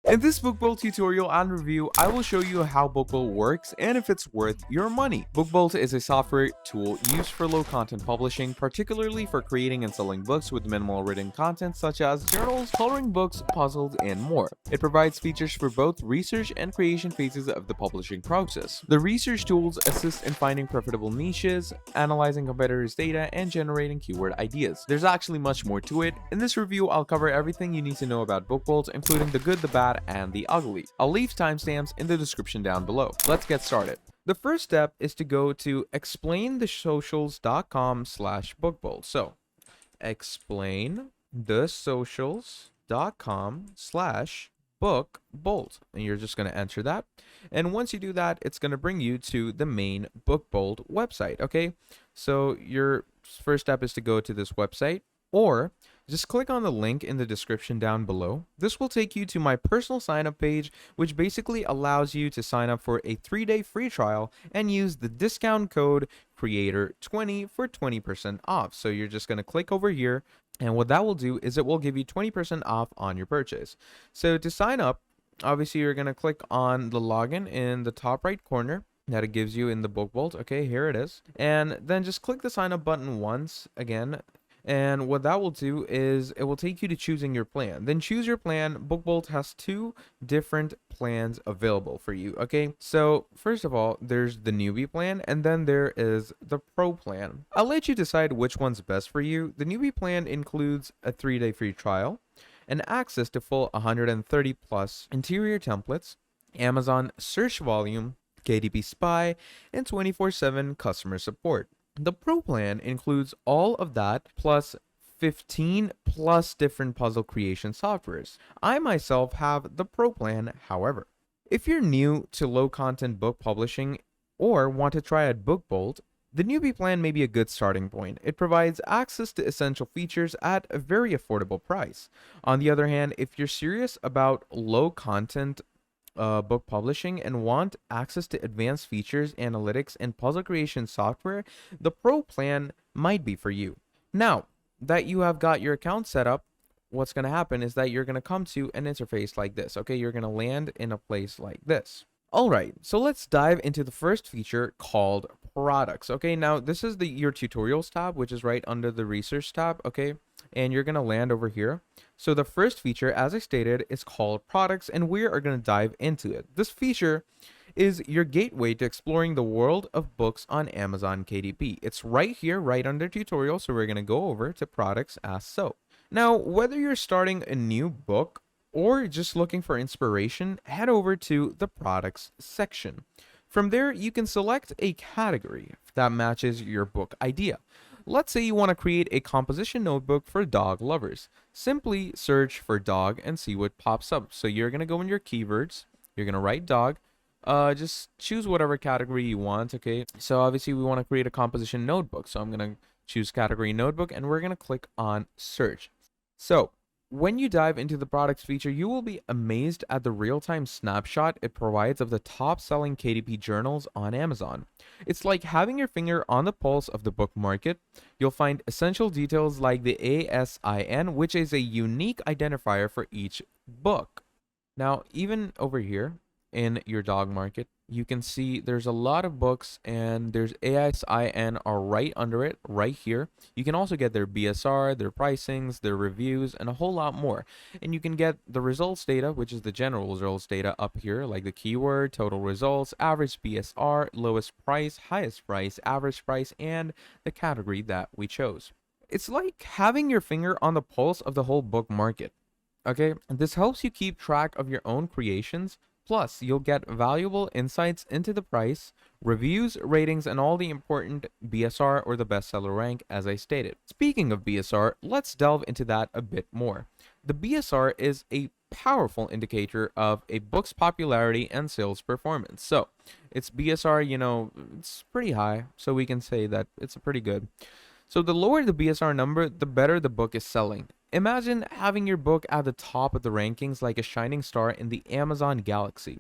In this BookBolt tutorial and review, I will show you how BookBolt works and if it's worth your money. BookBolt is a software tool used for low content publishing, particularly for creating and selling books with minimal written content such as journals, coloring books, puzzles, and more. It provides features for both research and creation phases of the publishing process. The research tools assist in finding profitable niches, analyzing competitors' data, and generating keyword ideas. There's actually much more to it. In this review, I'll cover everything you need to know about BookBolt, including the good, the bad, and the ugly. I'll leave timestamps in the description down below. Let's get started. The first step is to go to explainthesocials.com/bookbolt. So, explainthesocials.com/bookbolt, and you're just going to enter that. And once you do that, it's going to bring you to the main BookBolt website. Okay, so your first step is to go to this website, or just click on the link in the description down below. This will take you to my personal sign up page, which basically allows you to sign up for a 3-day free trial and use the discount code creator20 for 20% off. So you're just going to click over here, and what that will do is it will give you 20% off on your purchase. So to sign up, obviously you're going to click on the login in the top right corner that it gives you in the BookBolt. Okay, here it is. And then just click the sign up button once again. And what that will do is it will take you to choosing your plan. Then choose your plan. BookBolt has 2 different plans available for you. Okay, so first of all, there's the Newbie plan, and then there is the Pro plan. I'll let you decide which one's best for you. The Newbie plan includes a 3-day free trial and access to full 130 plus interior templates, Amazon search volume, KDP spy, and 24/7 customer support. The Pro plan includes all of that plus 15 plus different puzzle creation softwares. I myself have the Pro plan, however. If you're new to low content book publishing or want to try out BookBolt, the Newbie plan may be a good starting point. It provides access to essential features at a very affordable price. On the other hand, if you're serious about low content book publishing and want access to advanced features, analytics, and puzzle creation software, the Pro plan might be for you. Now that you have got your account set up, what's going to happen is that you're going to come to an interface like this. Okay, you're going to land in a place like this. All right, so let's dive into the first feature called products. Okay, now this is your tutorials tab, which is right under the research tab. Okay, and you're going to land over here. So the first feature, as I stated, is called products, and we are going to dive into it. This feature is your gateway to exploring the world of books on Amazon KDP. It's right here, right under tutorial. So we're going to go over to products as so. Now, whether you're starting a new book or just looking for inspiration, head over to the products section. From there, you can select a category that matches your book idea. Let's say you want to create a composition notebook for dog lovers. Simply search for dog and see what pops up. So you're going to go in your keywords. You're going to write dog. Just choose whatever category you want. Okay. So obviously we want to create a composition notebook. So I'm going to choose category notebook, and we're going to click on search. So when you dive into the products feature, you will be amazed at the real-time snapshot it provides of the top-selling KDP journals on Amazon. It's like having your finger on the pulse of the book market. You'll find essential details like the ASIN, which is a unique identifier for each book. Now, even over here in your dog market, you can see there's a lot of books, and there's ASIN are right under it, right here. You can also get their BSR, their pricings, their reviews, and a whole lot more. And you can get the results data, which is the general results data up here, like the keyword, total results, average BSR, lowest price, highest price, average price, and the category that we chose. It's like having your finger on the pulse of the whole book market. Okay, this helps you keep track of your own creations. Plus, you'll get valuable insights into the price, reviews, ratings, and all the important BSR or the bestseller rank, as I stated. Speaking of BSR, let's delve into that a bit more. The BSR is a powerful indicator of a book's popularity and sales performance. So, its BSR, it's pretty high, so we can say that it's pretty good. So the lower the BSR number, the better the book is selling. Imagine having your book at the top of the rankings like a shining star in the Amazon galaxy.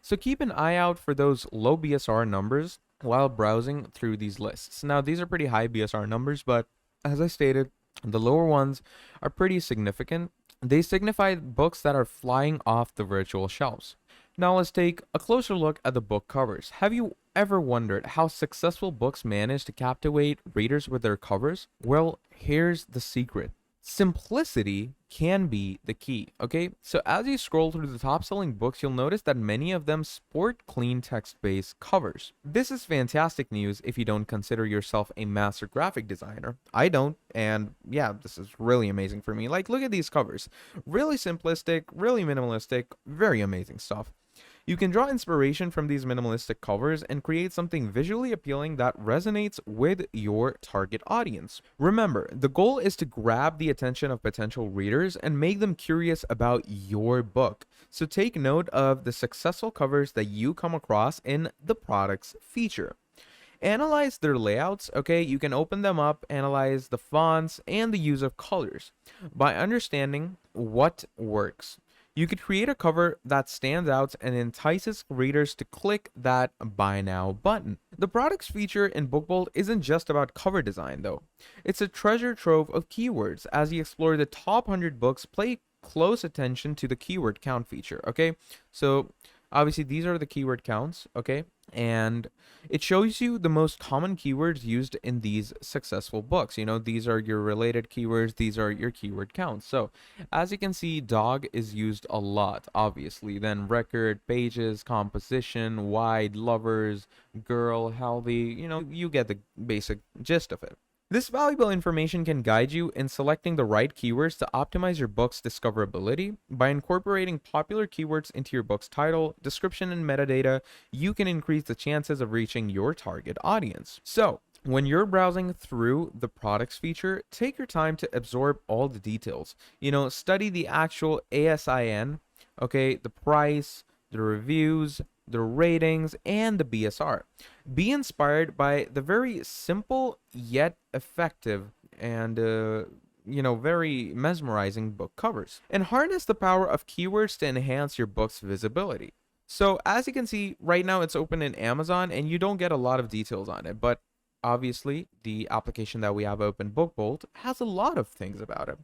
So keep an eye out for those low BSR numbers while browsing through these lists. Now, these are pretty high BSR numbers, but as I stated, the lower ones are pretty significant. They signify books that are flying off the virtual shelves. Now let's take a closer look at the book covers. Have you ever wondered how successful books manage to captivate readers with their covers? Well, here's the secret. Simplicity can be the key, okay? So as you scroll through the top selling books, you'll notice that many of them sport clean text-based covers. This is fantastic news if you don't consider yourself a master graphic designer. I don't, and yeah, this is really amazing for me. Like, look at these covers. Really simplistic, really minimalistic, very amazing stuff. You can draw inspiration from these minimalistic covers and create something visually appealing that resonates with your target audience. Remember, the goal is to grab the attention of potential readers and make them curious about your book. So take note of the successful covers that you come across in the product's feature. Analyze their layouts, okay? You can open them up, analyze the fonts, and the use of colors. By understanding what works, you could create a cover that stands out and entices readers to click that buy now button. The product's feature in BookBolt isn't just about cover design though. It's a treasure trove of keywords. As you explore the top 100 books, pay close attention to the keyword count feature, okay? So obviously these are the keyword counts, okay? And it shows you the most common keywords used in these successful books. You know, these are your related keywords, these are your keyword counts. So as you can see, dog is used a lot, obviously. Then record, pages, composition, wide, lovers, girl, healthy, you know, you get the basic gist of it. This valuable information can guide you in selecting the right keywords to optimize your book's discoverability. By incorporating popular keywords into your book's title, description, and metadata, you can increase the chances of reaching your target audience. So, when you're browsing through the products feature, take your time to absorb all the details. You know, study the actual ASIN, okay, the price, the reviews, the ratings, and the BSR. Be inspired by the very simple yet effective and very mesmerizing book covers, and harness the power of keywords to enhance your book's visibility. So as you can see right now, it's open in Amazon and you don't get a lot of details on it, but obviously the application that we have open, BookBolt, has a lot of things about it.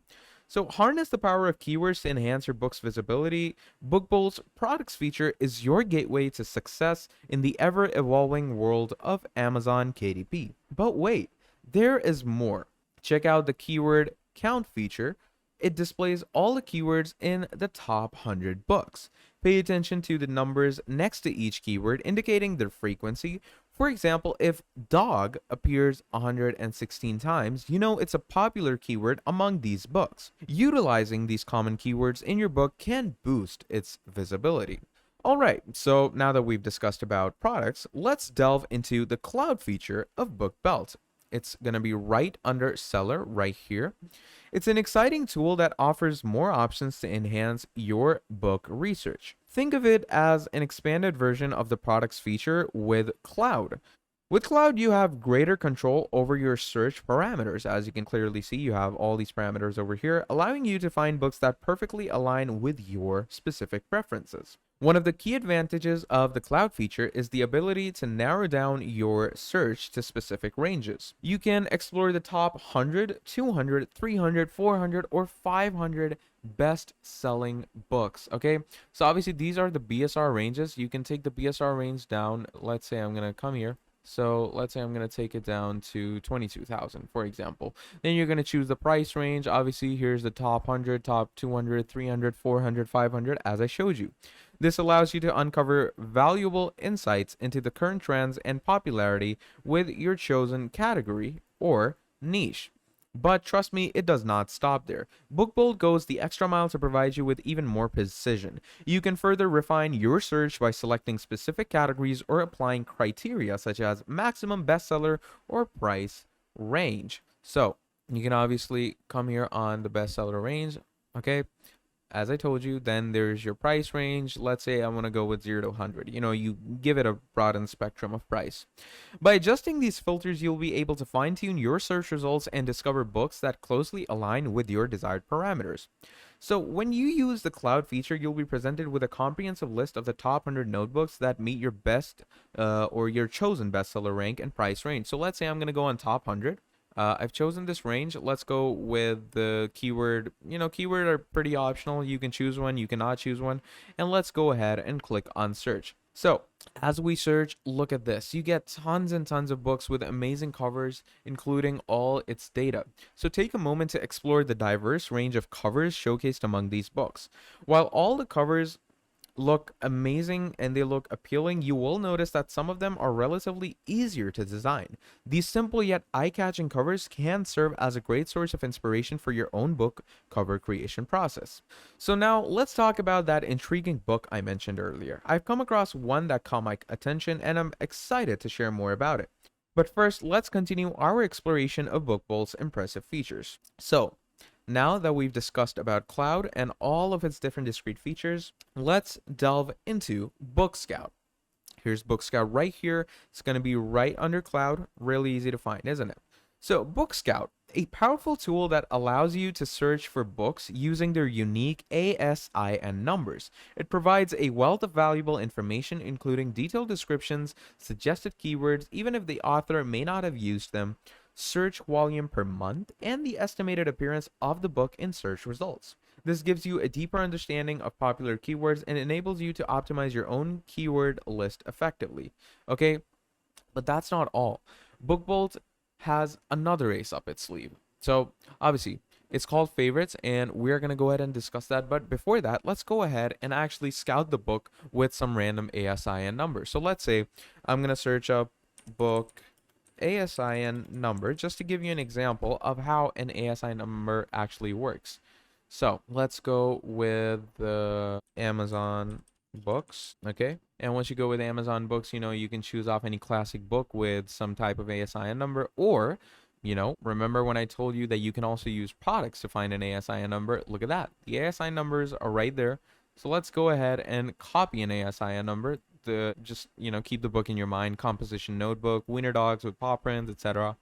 So harness the power of keywords to enhance your book's visibility. BookBolt's products feature is your gateway to success in the ever-evolving world of Amazon KDP. But wait, there is more. Check out the keyword count feature. It displays all the keywords in the top 100 books. Pay attention to the numbers next to each keyword, indicating their frequency. For example, if dog appears 116 times, you know it's a popular keyword among these books. Utilizing these common keywords in your book can boost its visibility. Alright, so now that we've discussed about products, let's delve into the cloud feature of BookBelt. It's going to be right under seller right here. It's an exciting tool that offers more options to enhance your book research. Think of it as an expanded version of the products feature with Cloud. With Cloud, you have greater control over your search parameters. As you can clearly see, you have all these parameters over here, allowing you to find books that perfectly align with your specific preferences. One of the key advantages of the Cloud feature is the ability to narrow down your search to specific ranges. You can explore the top 100, 200, 300, 400, or 500 best-selling books, okay? So obviously these are the BSR ranges. You can take the BSR range down. Let's say I'm going to come here. So let's say I'm going to take it down to 22,000, for example. Then you're going to choose the price range. Obviously, here's the top 100, top 200, 300, 400, 500, as I showed you. This allows you to uncover valuable insights into the current trends and popularity with your chosen category or niche. But trust me, it does not stop there. BookBolt goes the extra mile to provide you with even more precision. You can further refine your search by selecting specific categories or applying criteria such as maximum bestseller or price range. So you can obviously come here on the bestseller range, okay? As I told you, then there's your price range. Let's say I want to go with 0 to 100. You know, you give it a broadened spectrum of price. By adjusting these filters, you'll be able to fine-tune your search results and discover books that closely align with your desired parameters. So when you use the Cloud feature, you'll be presented with a comprehensive list of the top 100 notebooks that meet your best or your chosen bestseller rank and price range. So let's say I'm going to go on top 100. I've chosen this range. Let's go with the keyword. Keyword are pretty optional. You can choose one, you cannot choose one. And let's go ahead and click on search. So as we search, look at this. You get tons and tons of books with amazing covers, including all its data. So take a moment to explore the diverse range of covers showcased among these books. While all the covers look amazing and they look appealing, you will notice that some of them are relatively easier to design. These simple yet eye-catching covers can serve as a great source of inspiration for your own book cover creation process. So now let's talk about that intriguing book I mentioned earlier. I've come across one that caught my attention and I'm excited to share more about it. But first, let's continue our exploration of BookBold's impressive features. So, now that we've discussed about Cloud and all of its different discrete features, let's delve into Book Scout. Here's Book Scout right here. It's going to be right under Cloud. Really easy to find, isn't it? So Book Scout, a powerful tool that allows you to search for books using their unique ASIN numbers. It provides a wealth of valuable information, including detailed descriptions, suggested keywords, even if the author may not have used them, search volume per month, and the estimated appearance of the book in search results. This gives you a deeper understanding of popular keywords and enables you to optimize your own keyword list effectively. Okay, but that's not all. BookBolt has another ace up its sleeve. So, obviously, it's called favorites, and we're going to go ahead and discuss that. But before that, let's go ahead and actually scout the book with some random ASIN numbers. So, let's say I'm going to search up book ASIN number just to give you an example of how an ASIN number actually works. So let's go with the Amazon books. Okay. And once you go with Amazon books, you can choose off any classic book with some type of ASIN number, or remember when I told you that you can also use products to find an ASIN number? Look at that. The ASIN numbers are right there. So let's go ahead and copy an ASIN number. Just keep the book in your mind. Composition notebook, Wiener Dogs with paw prints, etc.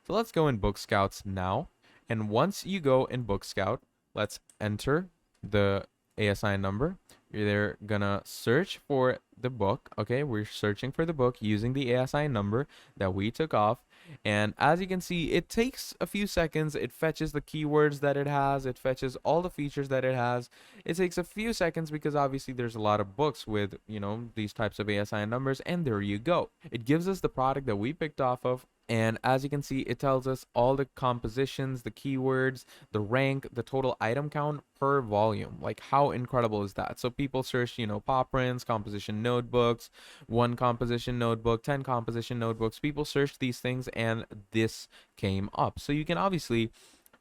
So let's go in Book Scouts now. And once you go in Book Scout, let's enter the ASIN number. You're gonna search for the book. Okay, we're searching for the book using the ASIN number that we took off. And as you can see, it takes a few seconds. It fetches the keywords that it has. It fetches all the features that it has. It takes a few seconds because obviously there's a lot of books with, these types of ASIN numbers. And there you go. It gives us the product that we picked off of. And as you can see, it tells us all the compositions, the keywords, the rank, the total item count per volume. Like, how incredible is that? So people search, paw prints, composition notebooks, 1 composition notebook, 10 composition notebooks. People search these things and this came up. So you can obviously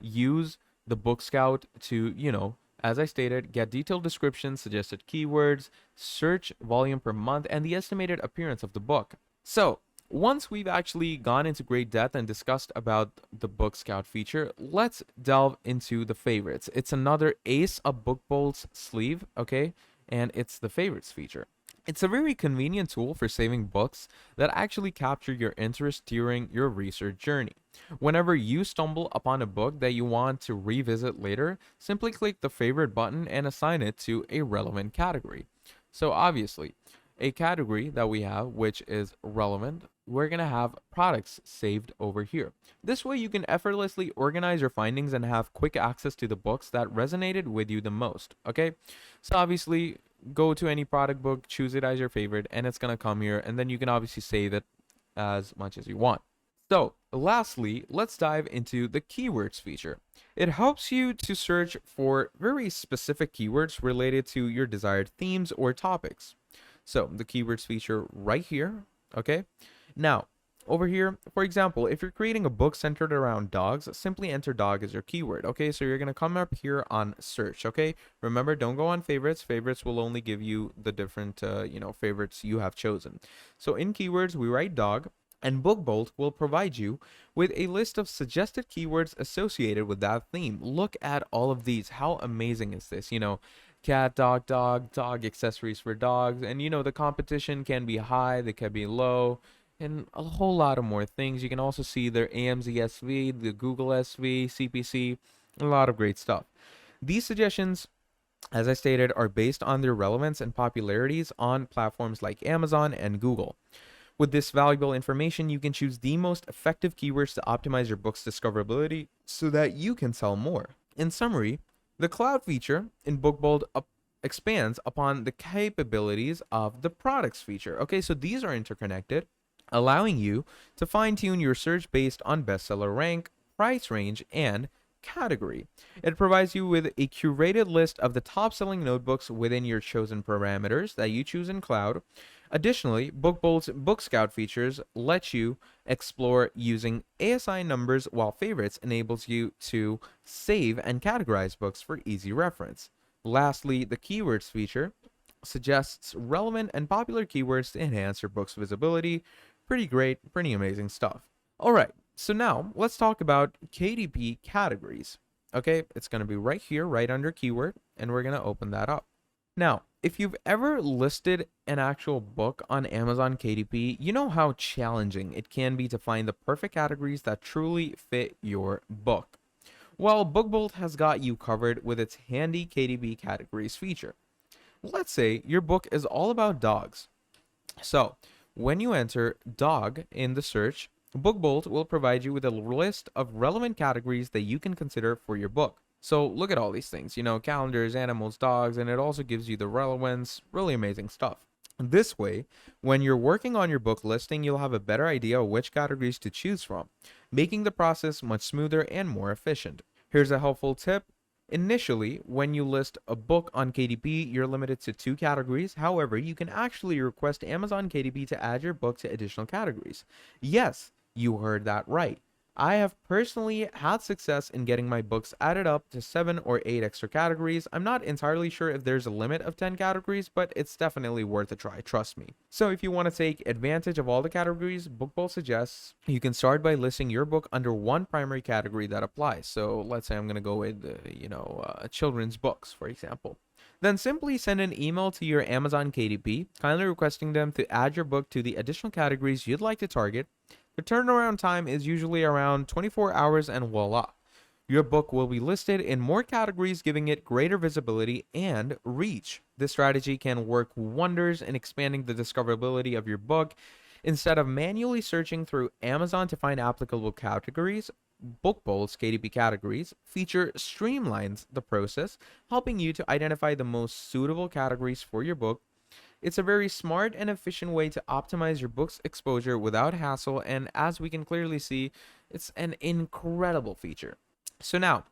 use the Book Scout to, as I stated, get detailed descriptions, suggested keywords, search volume per month, and the estimated appearance of the book. So once we've actually gone into great depth and discussed about the Book Scout feature, let's delve into the favorites. It's another ace up BookBold's sleeve, okay? And it's the favorites feature. It's a very convenient tool for saving books that actually capture your interest during your research journey. Whenever you stumble upon a book that you want to revisit later, simply click the favorite button and assign it to a relevant category. So obviously, a category that we have, which is relevant, we're going to have products saved over here. This way you can effortlessly organize your findings and have quick access to the books that resonated with you the most. Okay, so obviously go to any product book, choose it as your favorite, and it's going to come here, and then you can obviously save it as much as you want. So lastly, let's dive into the keywords feature. It helps you to search for very specific keywords related to your desired themes or topics. So the keywords feature right here, okay? Now, over here, for example, if you're creating a book centered around dogs, simply enter dog as your keyword, okay? So you're going to come up here on search, okay? Remember, don't go on favorites. Favorites will only give you the different, favorites you have chosen. So in keywords, we write dog, and BookBold will provide you with a list of suggested keywords associated with that theme. Look at all of these. How amazing is this? Cat, dog accessories for dogs. And the competition can be high, they can be low, and a whole lot of more things. You can also see their AMZ SV, the Google SV, CPC, a lot of great stuff. These suggestions, as I stated, are based on their relevance and popularities on platforms like Amazon and Google. With this valuable information, you can choose the most effective keywords to optimize your book's discoverability so that you can sell more. In summary, the cloud feature in BookBold expands upon the capabilities of the products feature. Okay, so these are interconnected, allowing you to fine tune your search based on bestseller rank, price range, and category. It provides you with a curated list of the top selling notebooks within your chosen parameters that you choose in cloud. Additionally, BookBold's Book Scout features let you explore using ASI numbers, while favorites enables you to save and categorize books for easy reference. Lastly, the keywords feature suggests relevant and popular keywords to enhance your book's visibility. Pretty great, pretty amazing stuff. All right, so now let's talk about KDP categories. Okay, it's going to be right here, right under keyword, and we're going to open that up. Now, if you've ever listed an actual book on Amazon KDP, you know how challenging it can be to find the perfect categories that truly fit your book. Well, BookBolt has got you covered with its handy KDP categories feature. Let's say your book is all about dogs. So, when you enter dog in the search, BookBolt will provide you with a list of relevant categories that you can consider for your book. So look at all these things, calendars, animals, dogs, and it also gives you the relevance. Really amazing stuff. This way, when you're working on your book listing, you'll have a better idea of which categories to choose from, making the process much smoother and more efficient. Here's a helpful tip. Initially, when you list a book on KDP, you're limited to 2 categories. However, you can actually request Amazon KDP to add your book to additional categories. Yes, you heard that right. I have personally had success in getting my books added up to 7 or 8 extra categories. I'm not entirely sure if there's a limit of 10 categories, but it's definitely worth a try, trust me. So if you want to take advantage of all the categories, BookBolt suggests you can start by listing your book under one primary category that applies. So let's say I'm going to go with, children's books, for example. Then simply send an email to your Amazon KDP, kindly requesting them to add your book to the additional categories you'd like to target. The turnaround time is usually around 24 hours, and voila, your book will be listed in more categories, giving it greater visibility and reach. This strategy can work wonders in expanding the discoverability of your book. Instead of manually searching through Amazon to find applicable categories, BookBold's KDP categories feature streamlines the process, helping you to identify the most suitable categories for your book. It's a very smart and efficient way to optimize your book's exposure without hassle, and as we can clearly see, it's an incredible feature. So now,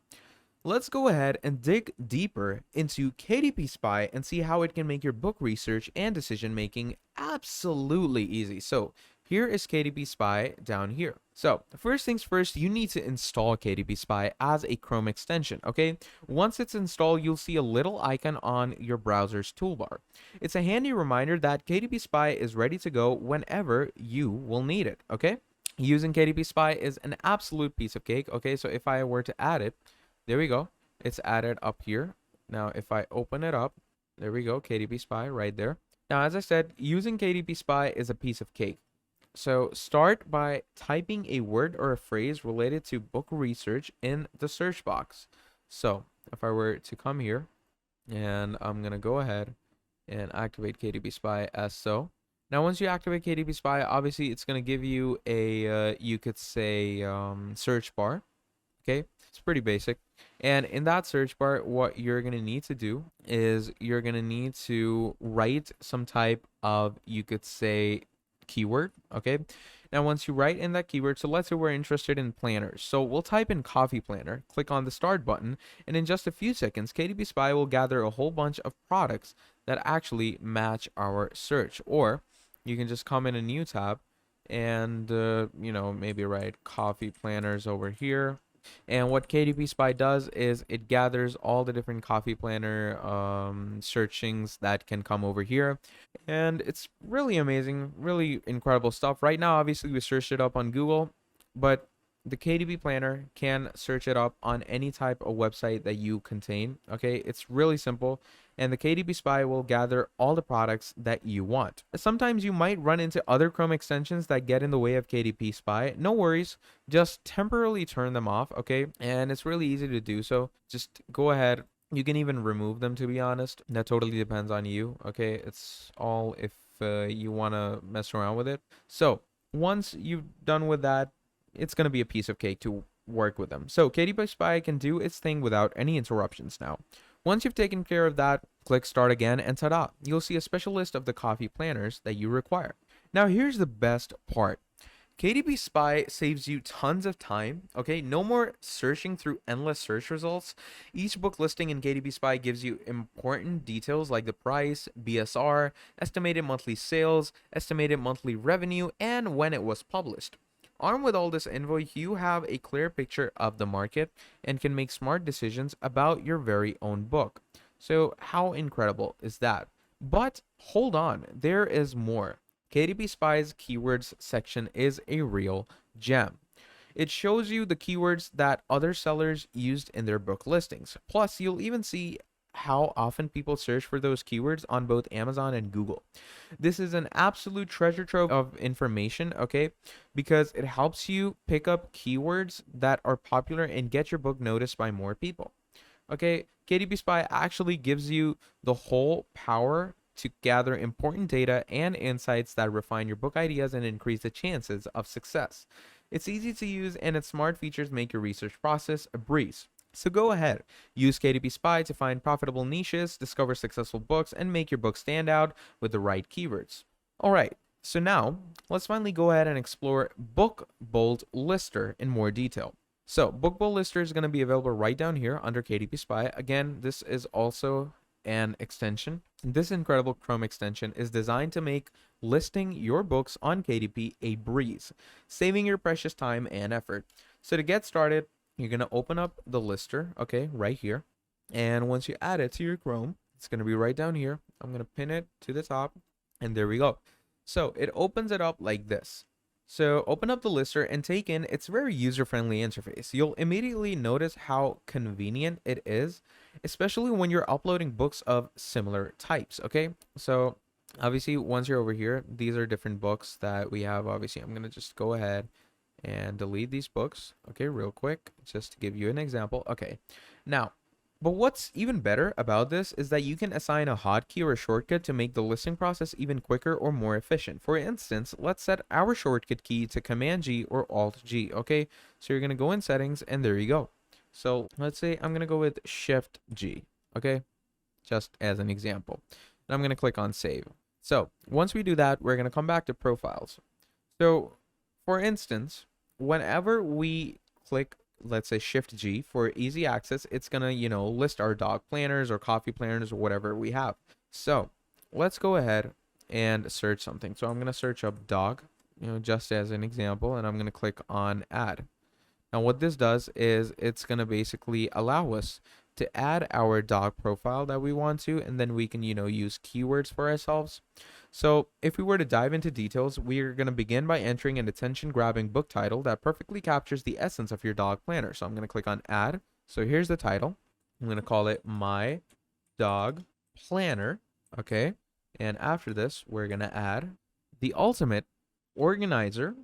let's go ahead and dig deeper into KDP Spy and see how it can make your book research and decision making absolutely easy. So here is KDP Spy down here. So first things first, you need to install KDP Spy as a Chrome extension, okay? Once it's installed, you'll see a little icon on your browser's toolbar. It's a handy reminder that KDP Spy is ready to go whenever you will need it, okay? Using KDP Spy is an absolute piece of cake, okay? So if I were to add it, there we go. It's added up here. Now, if I open it up, there we go, KDP Spy right there. Now, as I said, using KDP Spy is a piece of cake. So start by typing a word or a phrase related to book research in the search box. So if I were to come here, and I'm going to go ahead and activate KDP Spy as so. Now, once you activate KDP Spy, obviously it's going to give you a, you could say, search bar. Okay, it's pretty basic. And in that search bar, what you're going to need to do is you're going to need to write some type of, you could say, keyword. Okay, now once you write in that keyword, so let's say we're interested in planners, so we'll type in coffee planner, click on the start button, and in just a few seconds KDP Spy will gather a whole bunch of products that actually match our search. Or you can just come in a new tab and maybe write coffee planners over here. And what KDP Spy does is it gathers all the different coffee planner searchings that can come over here. And it's really amazing, really incredible stuff. Right now, obviously, we searched it up on Google, but the KDP planner can search it up on any type of website that you contain. Okay, it's really simple. And the KDP Spy will gather all the products that you want. Sometimes you might run into other Chrome extensions that get in the way of KDP Spy. No worries, just temporarily turn them off, okay? And it's really easy to do so. Just go ahead. You can even remove them, to be honest. That totally depends on you, okay? It's all if you want to mess around with it. So once you've done with that, it's going to be a piece of cake to work with them. So KDP Spy can do its thing without any interruptions now. Once you've taken care of that, click start again and ta-da, you'll see a special list of the coffee planners that you require. Now here's the best part. KDP Spy saves you tons of time, okay? No more searching through endless search results. Each book listing in KDP Spy gives you important details like the price, BSR, estimated monthly sales, estimated monthly revenue, and when it was published. Armed with all this info, you have a clear picture of the market and can make smart decisions about your very own book. So, how incredible is that? But hold on, there is more. KDP Spy's keywords section is a real gem. It shows you the keywords that other sellers used in their book listings. Plus, you'll even see how often people search for those keywords on both Amazon and Google. This is an absolute treasure trove of information, okay? Because it helps you pick up keywords that are popular and get your book noticed by more people. Okay, KDP Spy actually gives you the whole power to gather important data and insights that refine your book ideas and increase the chances of success. It's easy to use and its smart features make your research process a breeze. So go ahead, use KDP Spy to find profitable niches, discover successful books, and make your book stand out with the right keywords. Alright, so now let's finally go ahead and explore Book Bold Lister in more detail. So Book Bold Lister is going to be available right down here under KDP Spy. Again, this is also an extension. This incredible Chrome extension is designed to make listing your books on KDP a breeze, saving your precious time and effort. So to get started, you're going to open up the lister, okay, right here. And once you add it to your Chrome, it's going to be right down here. I'm going to pin it to the top, and there we go. So it opens it up like this. So open up the lister and take in its very user-friendly interface. You'll immediately notice how convenient it is, especially when you're uploading books of similar types, okay? So obviously once you're over here, these are different books that we have. Obviously, I'm going to just go ahead and delete these books, okay, real quick, just to give you an example. Okay, now, but what's even better about this is that you can assign a hotkey or a shortcut to make the listing process even quicker or more efficient. For instance, let's set our shortcut key to Command G or Alt G, okay? So you're going to go in settings and there you go. So let's say I'm going to go with Shift G, okay? Just as an example. And I'm going to click on save. So once we do that, we're going to come back to profiles. So for instance, whenever we click, let's say Shift G for easy access, it's gonna, list our dog planners or coffee planners or whatever we have. So let's go ahead and search something. So I'm gonna search up dog, just as an example, and I'm gonna click on add. Now what this does is it's gonna basically allow us to add our dog profile that we want to, and then we can, use keywords for ourselves. So if we were to dive into details, we are going to begin by entering an attention-grabbing book title that perfectly captures the essence of your dog planner. So I'm going to click on add. So here's the title. I'm going to call it My Dog Planner. Okay. And after this, we're going to add the ultimate organizer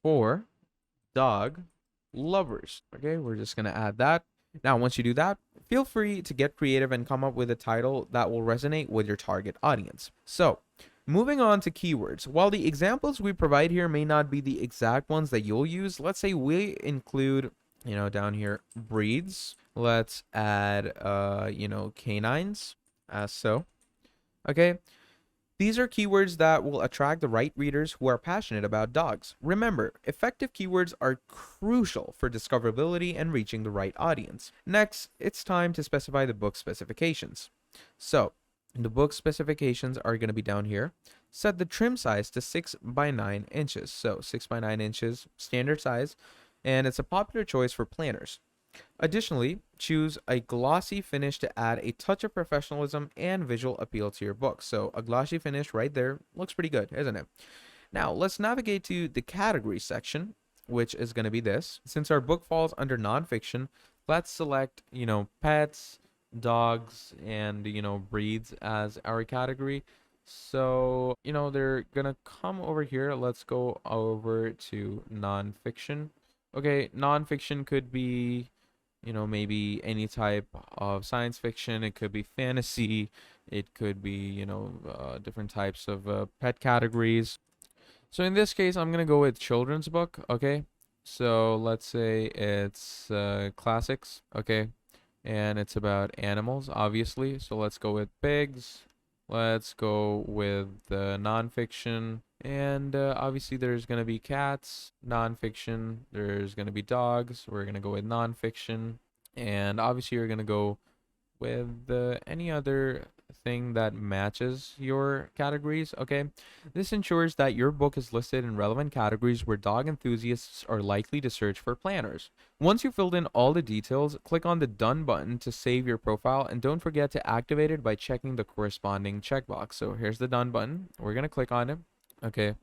for dog lovers. Okay. We're just going to add that. Now, once you do that, feel free to get creative and come up with a title that will resonate with your target audience. So, moving on to keywords. While the examples we provide here may not be the exact ones that you'll use, let's say we include, down here, breeds. Let's add, canines, as so. Okay. These are keywords that will attract the right readers who are passionate about dogs. Remember, effective keywords are crucial for discoverability and reaching the right audience. Next, it's time to specify the book specifications. So, the book specifications are going to be down here. Set the trim size to 6 by 9 inches. So, 6 by 9 inches, standard size, and it's a popular choice for planners. Additionally, choose a glossy finish to add a touch of professionalism and visual appeal to your book. So a glossy finish right there looks pretty good, isn't it? Now let's navigate to the category section, which is going to be this. Since our book falls under nonfiction, let's select, pets, dogs, and, breeds as our category. So, they're going to come over here. Let's go over to nonfiction. Okay, nonfiction could be, maybe any type of science fiction. It could be fantasy, It could be, different types of pet categories. So in this case, I'm gonna go with children's book. Okay. So let's say it's classics. Okay, and it's about animals, obviously. So let's go with pigs. Let's go with nonfiction. And obviously, there's going to be cats, nonfiction. There's going to be dogs. We're going to go with nonfiction. And obviously, you're going to go with any other thing that matches your categories. Okay, this ensures that your book is listed in relevant categories where dog enthusiasts are likely to search for planners. Once you've filled in all the details, click on the done button to save your profile, and don't forget to activate it by checking the corresponding checkbox. So here's the done button. We're going to click on it. Okay,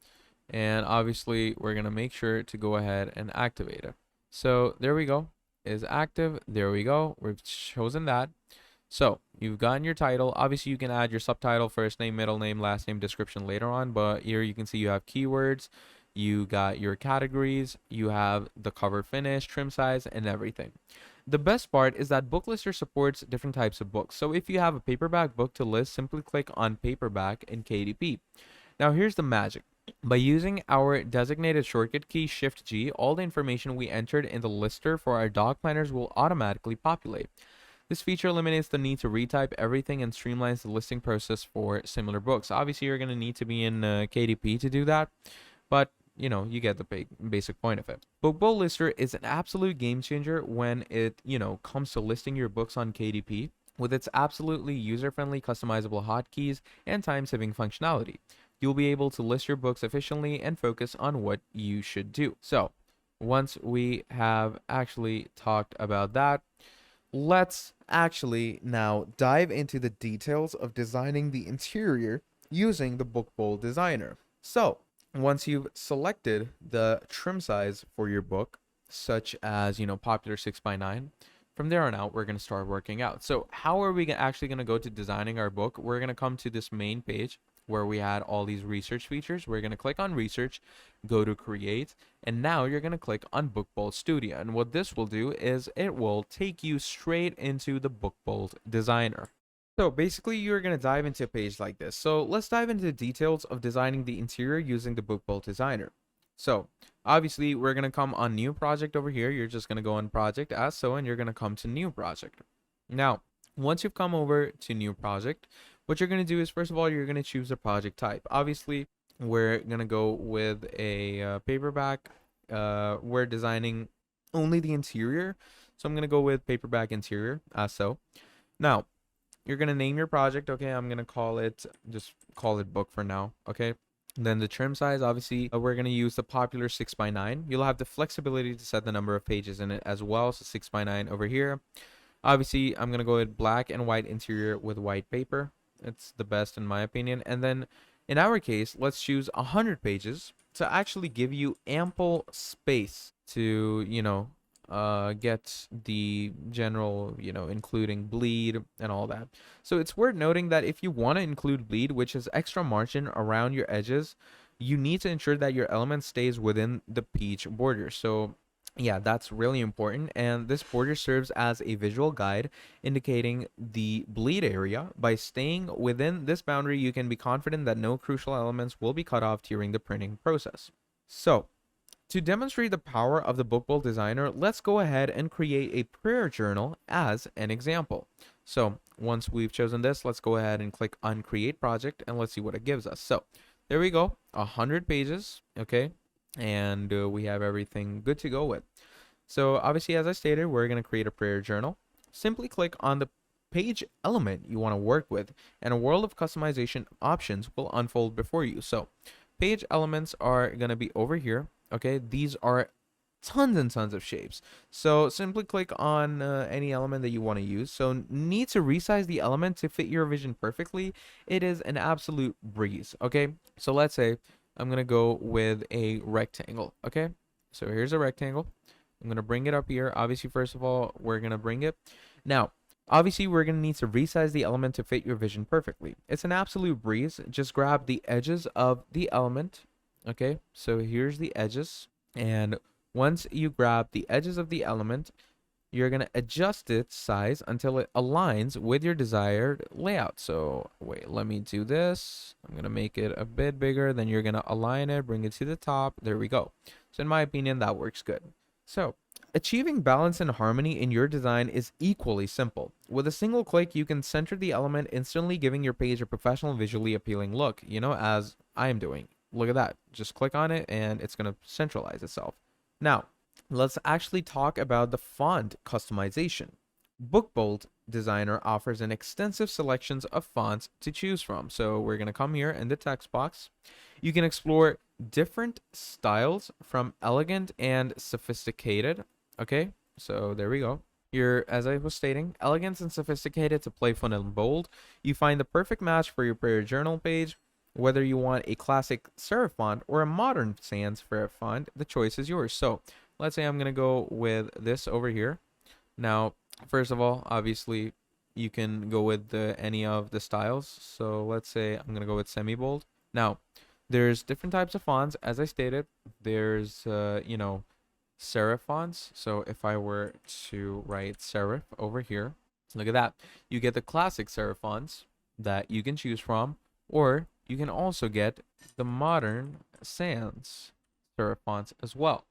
and obviously we're going to make sure to go ahead and activate it. So there we go, is active. There we go, we've chosen that. So you've gotten your title. Obviously, you can add your subtitle, first name, middle name, last name, description later on. But here you can see you have keywords, you got your categories, you have the cover finish, trim size, and everything. The best part is that Booklister supports different types of books. So if you have a paperback book to list, simply click on paperback in KDP. Now here's the magic. By using our designated shortcut key Shift G, all the information we entered in the lister for our dog planners will automatically populate. This feature eliminates the need to retype everything and streamlines the listing process for similar books. Obviously, you're going to need to be in KDP to do that, but you get the basic point of it. BookBowl Lister is an absolute game changer when it, comes to listing your books on KDP with its absolutely user-friendly customizable hotkeys and time-saving functionality. You'll be able to list your books efficiently and focus on what you should do. So, once we have actually talked about that, let's actually now dive into the details of designing the interior using the Book Bowl Designer. So, once you've selected the trim size for your book, such as, popular 6x9, from there on out, we're going to start working out. So, how are we actually going to go to designing our book? We're going to come to this main page where we had all these research features. We're going to click on research, go to create, and now you're going to click on Book Bowl Studio. And what this will do is it will take you straight into the Book Bowl Designer. So basically, you're going to dive into a page like this. So let's dive into the details of designing the interior using the Book Bowl Designer. So obviously, we're going to come on new project over here. You're just going to go on project as so, and you're going to come to new project. Now, once you've come over to new project, what you're going to do is, first of all, you're going to choose a project type. Obviously, we're going to go with a paperback. We're designing only the interior. So I'm going to go with paperback interior as so. Now, you're going to name your project. Okay, I'm going to just call it book for now. Okay. Then the trim size, obviously, we're going to use the popular 6x9. You'll have the flexibility to set the number of pages in it as well. So 6x9 over here. Obviously, I'm going to go with black and white interior with white paper. It's the best in my opinion. And then in our case, let's choose 100 pages to actually give you ample space to, get the general, including bleed and all that. So it's worth noting that if you want to include bleed, which is extra margin around your edges, you need to ensure that your element stays within the page border. So yeah, that's really important. And this border serves as a visual guide indicating the bleed area. By staying within this boundary, you can be confident that no crucial elements will be cut off during the printing process. So, to demonstrate the power of the Book Bowl Designer, let's go ahead and create a prayer journal as an example. So, once we've chosen this, let's go ahead and click on Create Project, and let's see what it gives us. So, there we go, 100 pages, okay? And we have everything good to go with. So obviously, as I stated, we're going to create a prayer journal. Simply click on the page element you want to work with, and a world of customization options will unfold before you. So page elements are going to be over here. Okay, these are tons and tons of shapes. So simply click on any element that you want to use. So need to resize the element to fit your vision perfectly. It is an absolute breeze. Okay, so let's say I'm going to go with a rectangle. Okay, so here's a rectangle. I'm going to bring it up here. Obviously, first of all, we're going to bring it. Now, obviously, we're going to need to resize the element to fit your vision perfectly. It's an absolute breeze. Just grab the edges of the element. Okay, so here's the edges. And once you grab the edges of the element, you're going to adjust its size until it aligns with your desired layout. So wait, let me do this. I'm going to make it a bit bigger. Then you're going to align it, bring it to the top. There we go. So in my opinion, that works good. So achieving balance and harmony in your design is equally simple. With a single click, you can center the element, instantly giving your page a professional, visually appealing look, as I am doing. Look at that. Just click on it and it's going to centralize itself. Now, let's actually talk about the font customization. Bookbolt Designer offers an extensive selections of fonts to choose from. So we're going to come here in the text box. You can explore different styles from elegant and sophisticated. Okay, so there we go. Here, as I was stating, elegant and sophisticated to playful and bold. You find the perfect match for your prayer journal page. Whether you want a classic serif font or a modern sans serif font, the choice is yours. So let's say I'm going to go with this over here. Now, first of all, obviously, you can go with any of the styles. So let's say I'm going to go with semi-bold. Now, there's different types of fonts. As I stated, there's, serif fonts. So if I were to write serif over here, look at that. You get the classic serif fonts that you can choose from, or you can also get the modern sans serif fonts as well.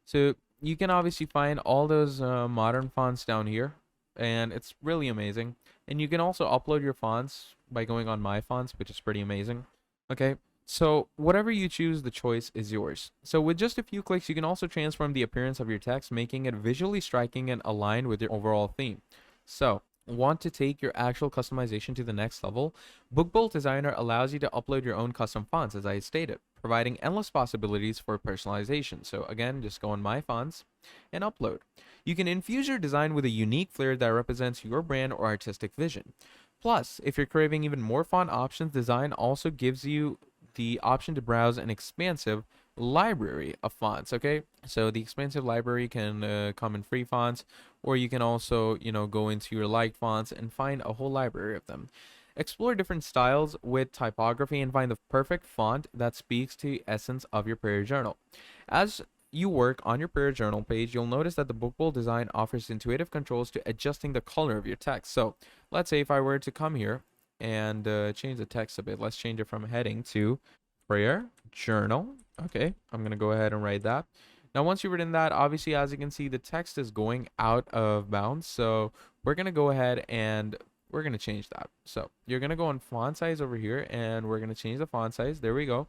So you can obviously find all those modern fonts down here, and it's really amazing. And you can also upload your fonts by going on My Fonts, which is pretty amazing. Okay, so whatever you choose, the choice is yours. So with just a few clicks, you can also transform the appearance of your text, making it visually striking and aligned with your overall theme. So want to take your actual customization to the next level? Bookbolt Designer allows you to upload your own custom fonts, as I stated, providing endless possibilities for personalization. So again, just go on My Fonts and upload. You can infuse your design with a unique flair that represents your brand or artistic vision. Plus, if you're craving even more font options, design also gives you the option to browse an expansive library of fonts. Okay, so the expansive library can come in free fonts, or you can also go into your liked fonts and find a whole library of them. Explore different styles with typography and find the perfect font that speaks to the essence of your prayer journal. As you work on your prayer journal page, you'll notice that the Bookbowl design offers intuitive controls to adjusting the color of your text. So let's say if I were to come here and change the text a bit, let's change it from heading to prayer journal. Okay, I'm gonna go ahead and write that. Now, once you've written that, obviously, as you can see, the text is going out of bounds. So we're gonna go ahead and we're gonna change that. So you're gonna go on font size over here, and we're gonna change the font size. There we go.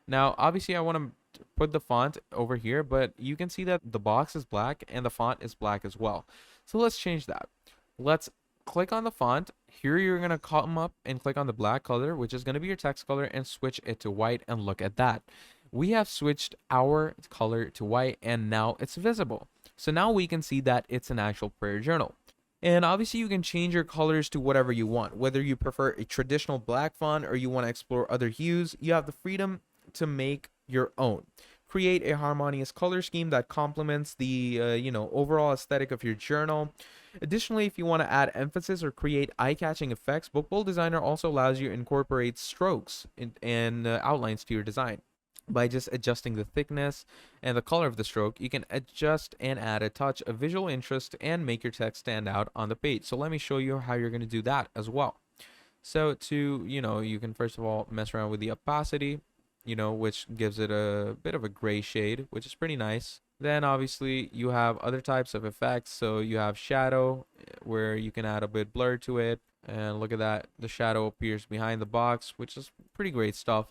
Now, obviously, I want to put the font over here, but you can see that the box is black and the font is black as well. So let's change that. Let's click on the font. Here you're going to come up and click on the black color, which is going to be your text color, and switch it to white, and look at that. We have switched our color to white, and now it's visible. So now we can see that it's an actual prayer journal. And obviously you can change your colors to whatever you want. Whether you prefer a traditional black font or you want to explore other hues, you have the freedom to make your own. Create a harmonious color scheme that complements the overall aesthetic of your journal. Additionally, if you want to add emphasis or create eye-catching effects, Bookbowl Designer also allows you to incorporate strokes and outlines to your design. By just adjusting the thickness and the color of the stroke, you can adjust and add a touch of visual interest and make your text stand out on the page. So let me show you how you're going to do that as well. So you can first of all mess around with the opacity, which gives it a bit of a gray shade, which is pretty nice. Then obviously you have other types of effects. So you have shadow, where you can add a bit blur to it. And look at that, the shadow appears behind the box, which is pretty great stuff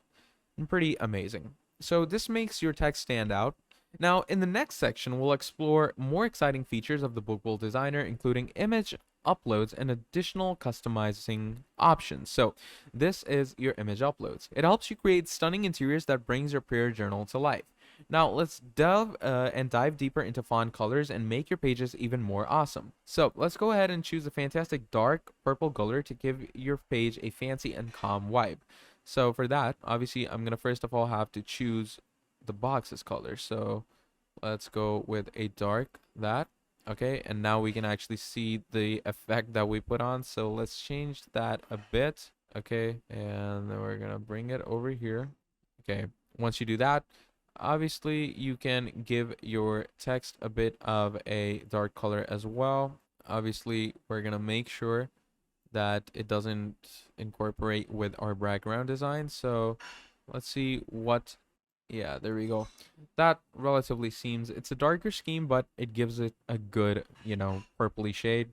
and pretty amazing. So this makes your text stand out. Now, in the next section, we'll explore more exciting features of the Bookbowl Designer, including image uploads and additional customizing options. So this is your image uploads. It helps you create stunning interiors that brings your prayer journal to life. Now let's dive deeper into font colors and make your pages even more awesome. So let's go ahead and choose a fantastic dark purple color to give your page a fancy and calm vibe. So for that, obviously, I'm going to first of all have to choose the box's color. So let's go with a dark that. Okay, and now we can actually see the effect that we put on. So let's change that a bit. Okay, and then we're going to bring it over here. Okay, once you do that, Obviously, you can give your text a bit of a dark color as well. Obviously, we're gonna make sure that it doesn't incorporate with our background design. So let's see what, yeah, there we go. That relatively seems, it's a darker scheme, but it gives it a good, purpley shade.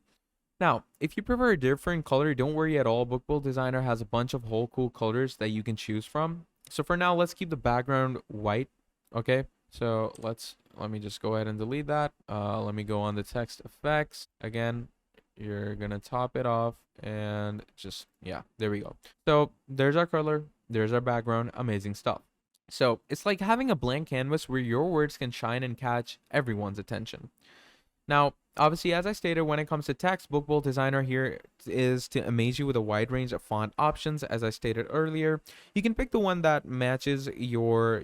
Now, if you prefer a different color, don't worry at all. Bookbull Designer has a bunch of whole cool colors that you can choose from. So for now, let's keep the background white. Okay. So let me just go ahead and delete that. Let me go on the text effects. Again, you're gonna top it off and just, yeah, there we go. So there's our color, there's our background, amazing stuff. So it's like having a blank canvas where your words can shine and catch everyone's attention. Now, obviously, as I stated, when it comes to text, Bookbolt Designer here is to amaze you with a wide range of font options. As I stated earlier, you can pick the one that matches your,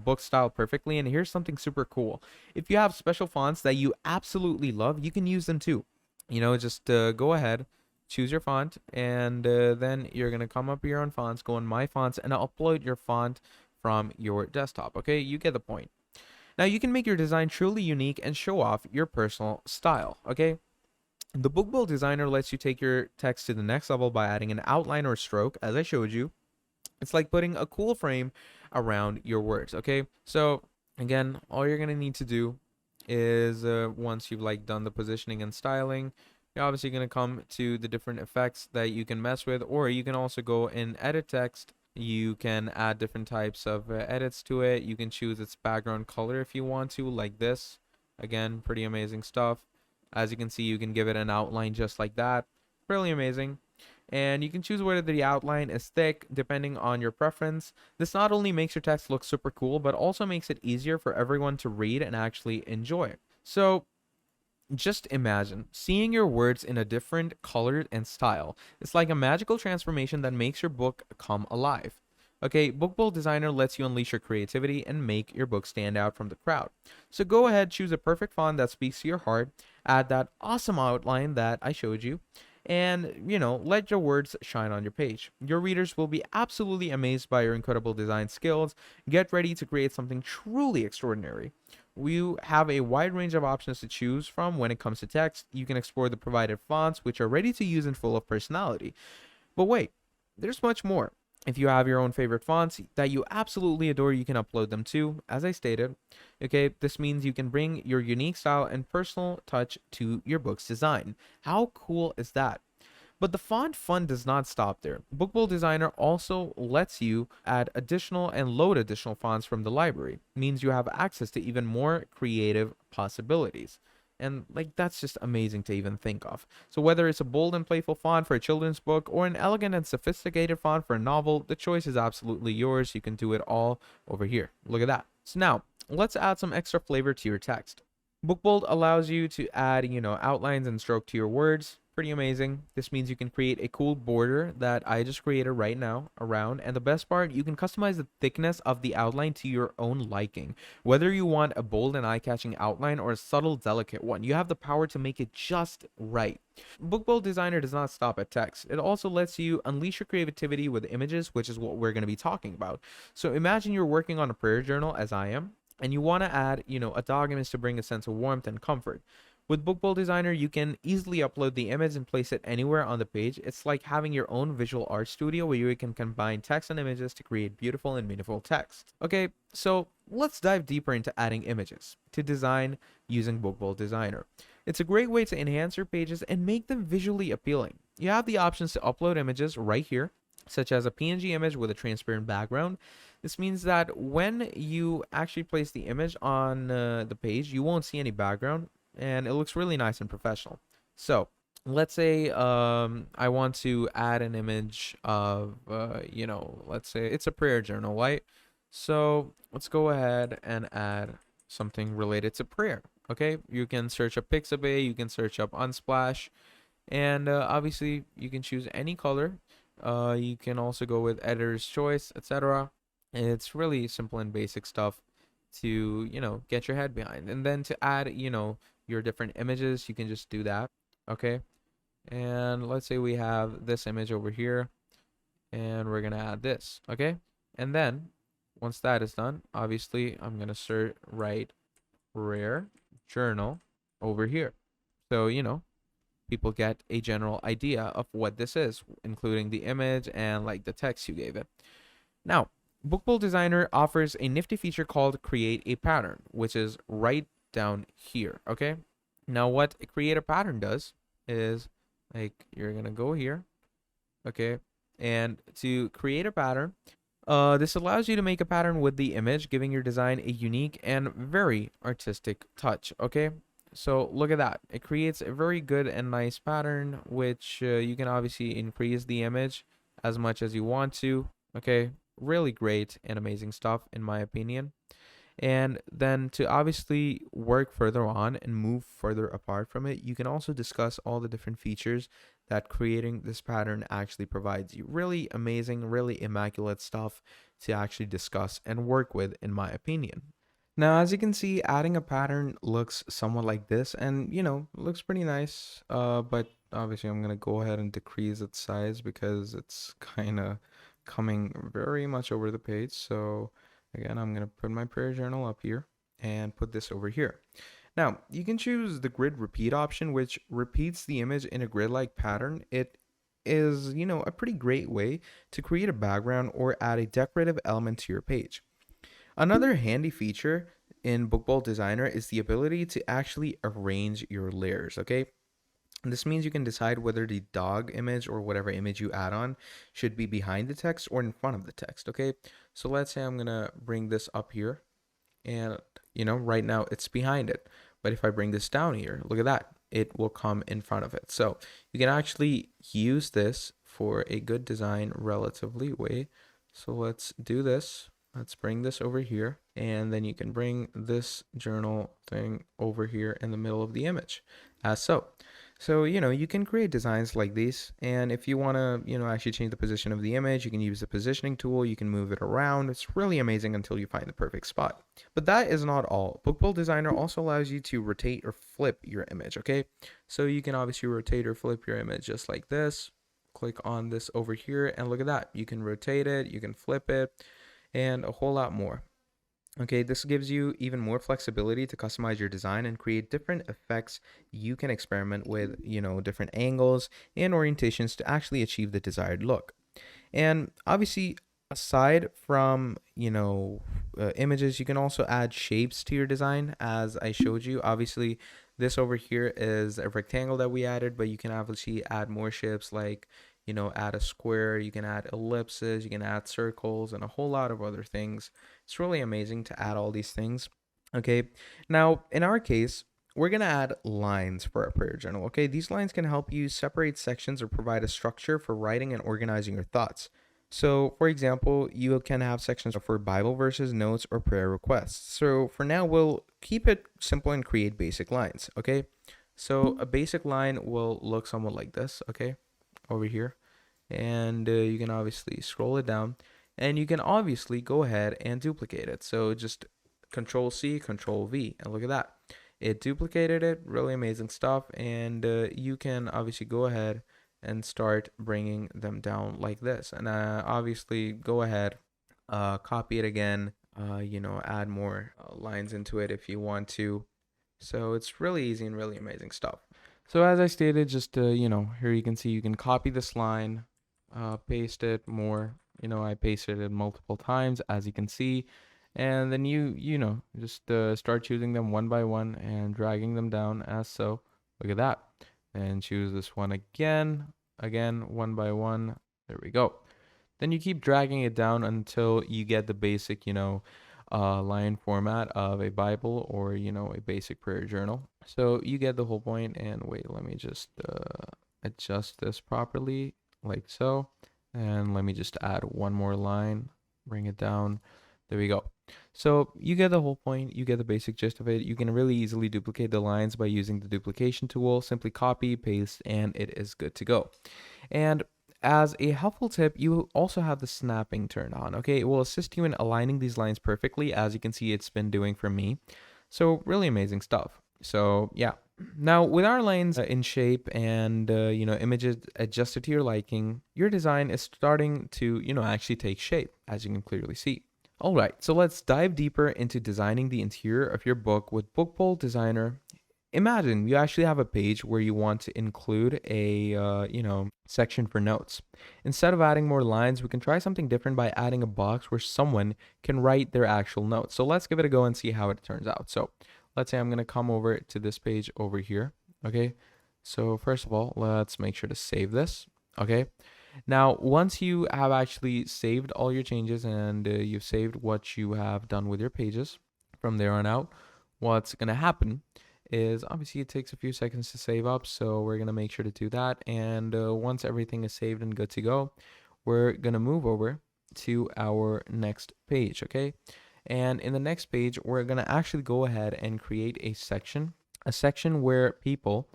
book style perfectly. And here's something super cool. If you have special fonts that you absolutely love, you can use them too. Just go ahead, choose your font, and then you're going to come up here on fonts, go on My Fonts, and upload your font from your desktop. Okay, you get the point. Now you can make your design truly unique and show off your personal style, okay? The Bookbill Designer lets you take your text to the next level by adding an outline or stroke, as I showed you. It's like putting a cool frame around your words, okay? So again, all you're gonna need to do is once you've done the positioning and styling, you're obviously gonna come to the different effects that you can mess with, or you can also go and edit text. You can add different types of edits to it. You can choose its background color if you want to, like this. Again, pretty amazing stuff. As you can see, you can give it an outline just like that. Really amazing. And you can choose whether the outline is thick depending on your preference. This not only makes your text look super cool, but also makes it easier for everyone to read and actually enjoy. So just imagine seeing your words in a different color and style. It's like a magical transformation that makes your book come alive. Okay, Bookbowl Designer lets you unleash your creativity and make your book stand out from the crowd. So go ahead, choose a perfect font that speaks to your heart, add that awesome outline that I showed you, and, let your words shine on your page. Your readers will be absolutely amazed by your incredible design skills. Get ready to create something truly extraordinary. We have a wide range of options to choose from when it comes to text. You can explore the provided fonts, which are ready to use and full of personality. But wait, there's much more. If you have your own favorite fonts that you absolutely adore, you can upload them too, as I stated. Okay, this means you can bring your unique style and personal touch to your book's design. How cool is that? But the font fun does not stop there. Bookbowl Designer also lets you add additional and load additional fonts from the library. It means you have access to even more creative possibilities. And that's just amazing to even think of. So whether it's a bold and playful font for a children's book or an elegant and sophisticated font for a novel, the choice is absolutely yours. You can do it all over here. Look at that. So now let's add some extra flavor to your text. Bookbold allows you to add, outlines and stroke to your words. Pretty amazing. This means you can create a cool border that I just created right now around. And the best part, you can customize the thickness of the outline to your own liking. Whether you want a bold and eye-catching outline or a subtle, delicate one, you have the power to make it just right. Bookbold Designer does not stop at text. It also lets you unleash your creativity with images, which is what we're going to be talking about. So imagine you're working on a prayer journal, as I am, and you want to add, a dog image to bring a sense of warmth and comfort. With Bookbowl Designer, you can easily upload the image and place it anywhere on the page. It's like having your own visual art studio where you can combine text and images to create beautiful and meaningful text. Okay, so let's dive deeper into adding images to design using Bookbowl Designer. It's a great way to enhance your pages and make them visually appealing. You have the options to upload images right here, such as a PNG image with a transparent background. This means that when you actually place the image on the page, you won't see any background and it looks really nice and professional. So let's say I want to add an image of, let's say it's a prayer journal, right? So let's go ahead and add something related to prayer. Okay, you can search up Pixabay, you can search up Unsplash, and obviously you can choose any color. You can also go with editor's choice, etc. It's really simple and basic stuff to, get your head behind. And then to add, your different images, you can just do that. Okay. And let's say we have this image over here and we're going to add this. Okay. And then once that is done, obviously I'm gonna write rare journal over here. So, people get a general idea of what this is, including the image and like the text you gave it. Now, Bookbowl Designer offers a nifty feature called Create a Pattern, which is right down here, okay? Now, what Create a Pattern does is, like, you're gonna go here, okay? And to create a pattern, this allows you to make a pattern with the image, giving your design a unique and very artistic touch, okay? So look at that. It creates a very good and nice pattern, which you can obviously increase the image as much as you want to, okay? Really great and amazing stuff, in my opinion. And then to obviously work further on and move further apart from it, you can also discuss all the different features that creating this pattern actually provides you. Really amazing, really immaculate stuff to actually discuss and work with, in my opinion. Now, as you can see, adding a pattern looks somewhat like this, and looks pretty nice. But obviously I'm gonna go ahead and decrease its size because it's kind of coming very much over the page. So again, I'm gonna put my prayer journal up here and put this over here. Now, you can choose the grid repeat option, which repeats the image in a grid-like pattern. It is, a pretty great way to create a background or add a decorative element to your page. Another handy feature in Bookbowl Designer is the ability to actually arrange your layers, okay? And this means you can decide whether the dog image or whatever image you add on should be behind the text or in front of the text, okay? So let's say I'm gonna bring this up here, and right now it's behind it. But if I bring this down here, look at that, it will come in front of it. So you can actually use this for a good design relatively way. So let's do this. Let's bring this over here, and then you can bring this journal thing over here in the middle of the image, as so. So, you can create designs like these, and if you want to, actually change the position of the image, you can use the positioning tool, you can move it around. It's really amazing until you find the perfect spot. But that is not all. Bookbowl Designer also allows you to rotate or flip your image, okay? So you can obviously rotate or flip your image just like this. Click on this over here, and look at that. You can rotate it, you can flip it, and a whole lot more. Okay, this gives you even more flexibility to customize your design and create different effects. You can experiment with, different angles and orientations to actually achieve the desired look. And obviously, aside from, images, you can also add shapes to your design, as I showed you. Obviously, this over here is a rectangle that we added, but you can obviously add more shapes like, add a square, you can add ellipses, you can add circles, and a whole lot of other things. It's really amazing to add all these things. Okay, now in our case, we're going to add lines for our prayer journal. Okay, these lines can help you separate sections or provide a structure for writing and organizing your thoughts. So, for example, you can have sections for Bible verses, notes, or prayer requests. So, for now, we'll keep it simple and create basic lines. Okay, so a basic line will look somewhat like this. Okay, over here, and you can obviously scroll it down, and you can obviously go ahead and duplicate it. So just Control C, Control V, and look at that, it duplicated it. Really amazing stuff. And you can obviously go ahead and start bringing them down like this, and obviously go ahead, copy it again, add more lines into it if you want to. So it's really easy and really amazing stuff. So as I stated, just here you can see you can copy this line, paste it more. I pasted it multiple times, as you can see, and then just start choosing them one by one and dragging them down as so. Look at that, and choose this one again, one by one. There we go. Then you keep dragging it down until you get the basic, line format of a Bible or, a basic prayer journal. So you get the whole point. And wait, let me just adjust this properly like so. And let me just add one more line, bring it down. There we go. So you get the whole point. You get the basic gist of it. You can really easily duplicate the lines by using the duplication tool. Simply copy, paste, and it is good to go. And as a helpful tip, you also have the snapping turned on. Okay, it will assist you in aligning these lines perfectly, as you can see it's been doing for me. So really amazing stuff. So yeah. Now with our lines in shape and images adjusted to your liking, your design is starting to actually take shape, as you can clearly see. All right, so let's dive deeper into designing the interior of your book with Bookbowl Designer. Imagine you actually have a page where you want to include a section for notes. Instead of adding more lines, we can try something different by adding a box where someone can write their actual notes. So let's give it a go and see how it turns out. So let's say I'm going to come over to this page over here. Okay, so first of all, let's make sure to save this. Okay, now once you have actually saved all your changes and you've saved what you have done with your pages, from there on out, what's going to happen is obviously it takes a few seconds to save up, so we're going to make sure to do that. And once everything is saved and good to go, we're going to move over to our next page. Okay, and in the next page we're going to actually go ahead and create a section where people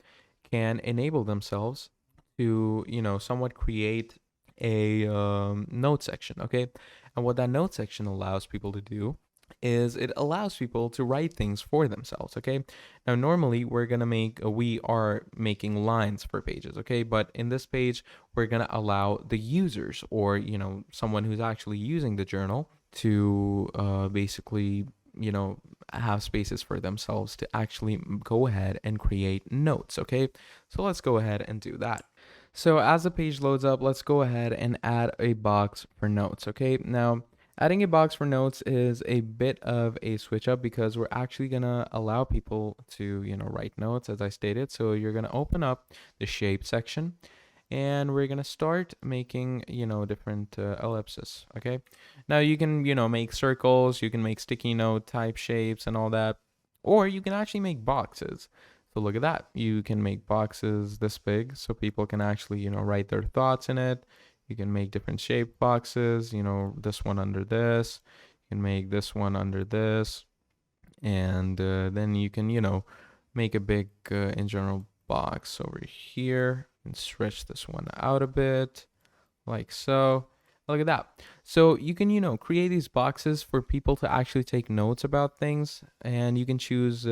can enable themselves to somewhat create a note section. Okay, and what that note section allows people to do is it allows people to write things for themselves. Okay, now normally we are making lines for pages. Okay, but in this page we're going to allow the users, or someone who's actually using the journal, to basically have spaces for themselves to actually go ahead and create notes. Okay, so let's go ahead and do that. So as the page loads up, let's go ahead and add a box for notes. Okay, now adding a box for notes is a bit of a switch up because we're actually gonna allow people to write notes, as I stated. So you're gonna open up the shape section, and we're gonna start making different ellipses. Okay, now you can make circles, you can make sticky note type shapes and all that, or you can actually make boxes. So look at that, you can make boxes this big so people can actually write their thoughts in it. You can make different shaped boxes, this one under this, you can make this one under this, and then you can make a big in general box over here and stretch this one out a bit like so. Look at that. So you can create these boxes for people to actually take notes about things, and you can choose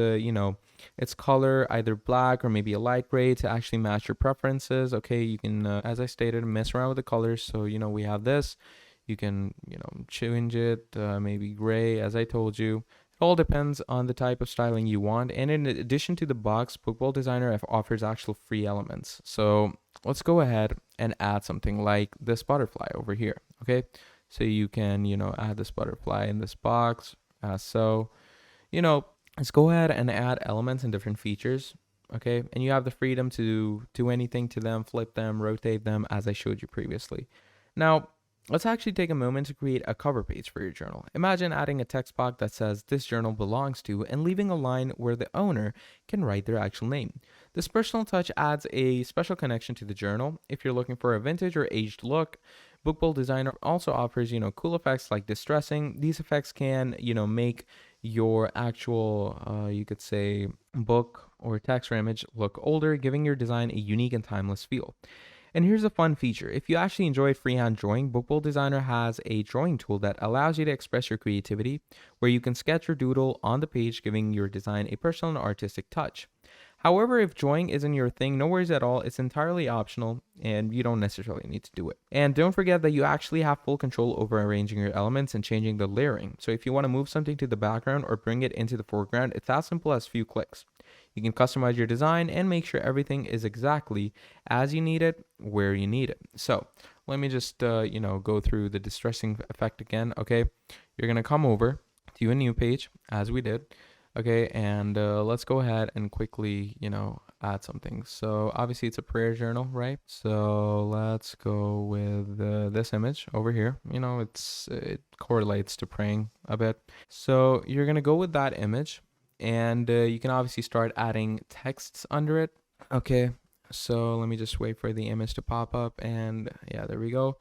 its color, either black or maybe a light gray, to actually match your preferences. Okay, you can as I stated, mess around with the colors. So we have this, you can change it, maybe gray, as I told you. It all depends on the type of styling you want. And in addition to the box, Bookbowl Designer offers actual free elements. So let's go ahead and add something like this butterfly over here. Okay, so you can add this butterfly in this box. So let's go ahead and add elements and different features. Okay, and you have the freedom to do anything to them, flip them, rotate them, as I showed you previously. Now let's actually take a moment to create a cover page for your journal. Imagine adding a text box that says this journal belongs to, and leaving a line where the owner can write their actual name. This personal touch adds a special connection to the journal. If you're looking for a vintage or aged look, Bookbowl Designer also offers cool effects like distressing. These effects can make your actual you could say book or text or image look older, giving your design a unique and timeless feel. And here's a fun feature. If you actually enjoy freehand drawing, Bookbowl Designer has a drawing tool that allows you to express your creativity, where you can sketch or doodle on the page, giving your design a personal and artistic touch. However, if drawing isn't your thing, no worries at all. It's entirely optional and you don't necessarily need to do it. And don't forget that you actually have full control over arranging your elements and changing the layering. So if you want to move something to the background or bring it into the foreground, it's as simple as a few clicks. You can customize your design and make sure everything is exactly as you need it, where you need it. So let me just, go through the distressing effect again. Okay, you're going to come over to a new page, as we did. Okay, and let's go ahead and quickly, add something. So obviously it's a prayer journal, right? So let's go with this image over here. It correlates to praying a bit. So you're going to go with that image. And you can obviously start adding texts under it. Okay, so let me just wait for the image to pop up, and yeah, there we go.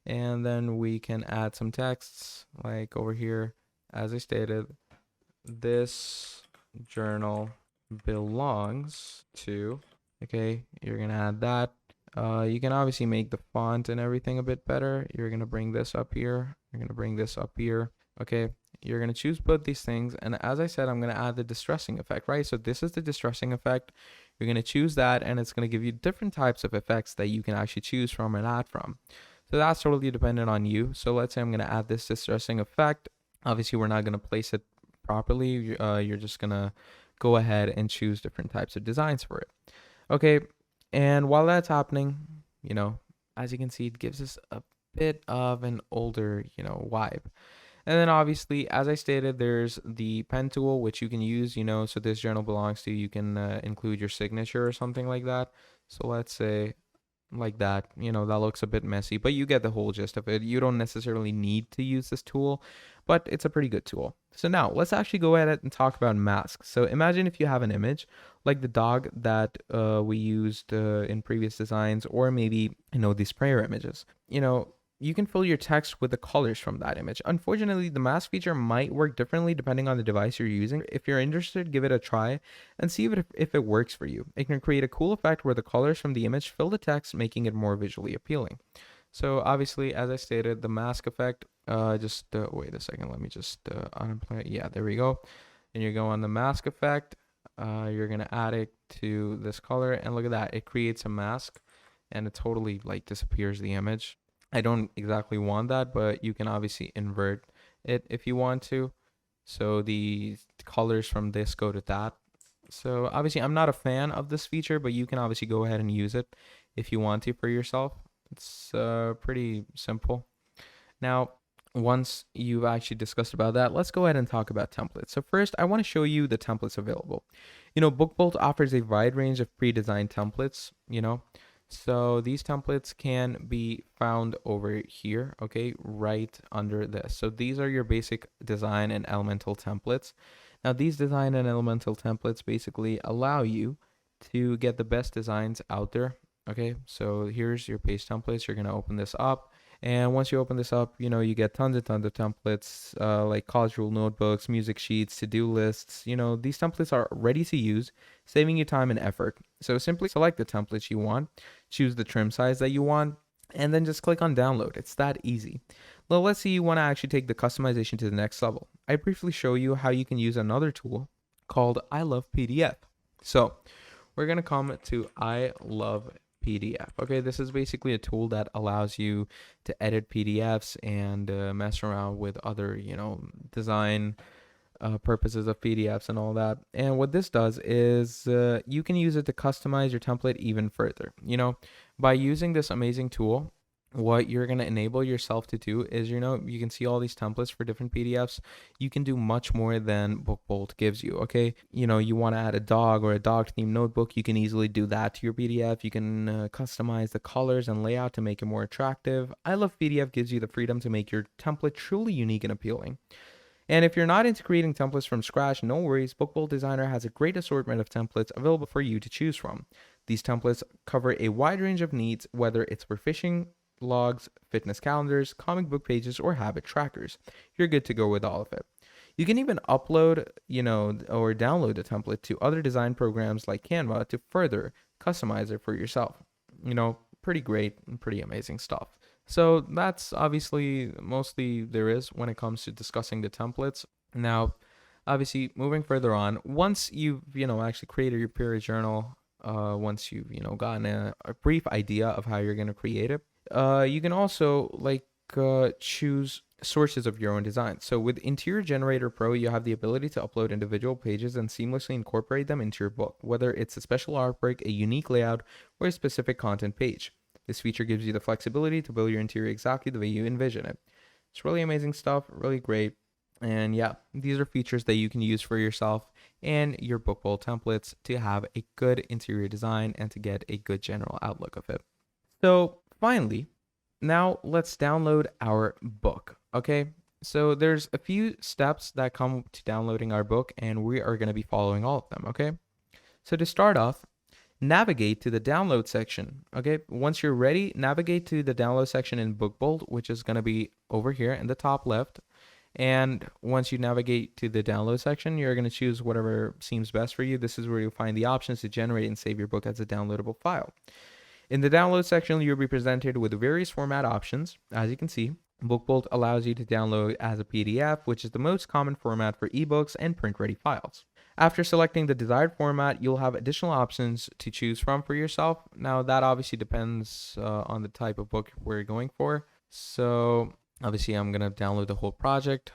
And then we can add some texts like over here, as I stated, this journal belongs to. Okay, you're gonna add that. You can obviously make the font and everything a bit better. You're gonna bring this up here, you're gonna bring this up here. Okay, you're going to choose both these things, and as I said, I'm going to add the distressing effect, right? So this is the distressing effect. You're going to choose that, and it's going to give you different types of effects that you can actually choose from and add from. So that's totally dependent on you. So let's say I'm going to add this distressing effect. Obviously, we're not going to place it properly. You're just going to go ahead and choose different types of designs for it. Okay, and while that's happening, as you can see, it gives us a bit of an older, vibe. And then obviously, as I stated, there's the pen tool, which you can use, so this journal belongs to you. You can include your signature or something like that. So let's say like that, that looks a bit messy, but you get the whole gist of it. You don't necessarily need to use this tool, but it's a pretty good tool. So now let's actually go ahead and talk about masks. So imagine if you have an image like the dog that we used in previous designs, or maybe, these prayer images. You can fill your text with the colors from that image. Unfortunately, the mask feature might work differently depending on the device you're using. If you're interested, give it a try and see if it works for you. It can create a cool effect where the colors from the image fill the text, making it more visually appealing. So obviously, as I stated, the mask effect, wait a second, let me just unplay. Yeah, there we go. And you go on the mask effect, you're going to add it to this color, and look at that. It creates a mask and it totally like disappears the image. I don't exactly want that, but you can obviously invert it if you want to. So the colors from this go to that. So obviously I'm not a fan of this feature, but you can obviously go ahead and use it if you want to for yourself. It's pretty simple. Now, once you've actually discussed about that, let's go ahead and talk about templates. So first, I want to show you the templates available. BookBolt offers a wide range of pre-designed templates, so these templates can be found over here, okay, right under this. So these are your basic design and elemental templates. Now, these design and elemental templates basically allow you to get the best designs out there, okay? So here's your page templates. You're going to open this up. And once you open this up, you get tons and tons of templates like college rule notebooks, music sheets, to-do lists. These templates are ready to use, saving you time and effort. So simply select the templates you want, choose the trim size that you want, and then just click on download. It's that easy. Well, let's say you want to actually take the customization to the next level. I briefly show you how you can use another tool called I Love PDF. So we're going to come to I Love PDF. Okay, this is basically a tool that allows you to edit PDFs and mess around with other, design purposes of PDFs and all that. And what this does is you can use it to customize your template even further. By using this amazing tool, what you're going to enable yourself to do is, you can see all these templates for different PDFs. You can do much more than BookBolt gives you, okay? You want to add a dog or a dog themed notebook, you can easily do that to your PDF. You can customize the colors and layout to make it more attractive. I Love PDF gives you the freedom to make your template truly unique and appealing. And if you're not into creating templates from scratch, no worries. BookBolt Designer has a great assortment of templates available for you to choose from. These templates cover a wide range of needs, whether it's for fishing, logs, fitness calendars, comic book pages, or habit trackers. You're good to go with all of it. You can even upload, or download the template to other design programs like Canva to further customize it for yourself. Pretty great and pretty amazing stuff. So that's obviously mostly there is when it comes to discussing the templates. Now, obviously, moving further on, once you've, actually created your period journal, once you've, gotten a brief idea of how you're going to create it, you can also choose sources of your own design. So with Interior Generator Pro, you have the ability to upload individual pages and seamlessly incorporate them into your book, whether it's a special artwork, a unique layout, or a specific content page. This feature gives you the flexibility to build your interior exactly the way you envision it. It's really amazing stuff, really great. And yeah, these are features that you can use for yourself and your BookBolt templates to have a good interior design and to get a good general outlook of it. So finally, now let's download our book, okay? So there's a few steps that come to downloading our book, and we are going to be following all of them, okay? So to start off, navigate to the download section, okay? Once you're ready, navigate to the download section in BookBolt, which is going to be over here in the top left. And once you navigate to the download section, you're going to choose whatever seems best for you. This is where you'll find the options to generate and save your book as a downloadable file. In the download section, you'll be presented with various format options. As you can see, BookBolt allows you to download as a PDF, which is the most common format for ebooks and print-ready files. After selecting the desired format, you'll have additional options to choose from for yourself. Now, that obviously depends on the type of book we're going for. So, obviously, I'm going to download the whole project.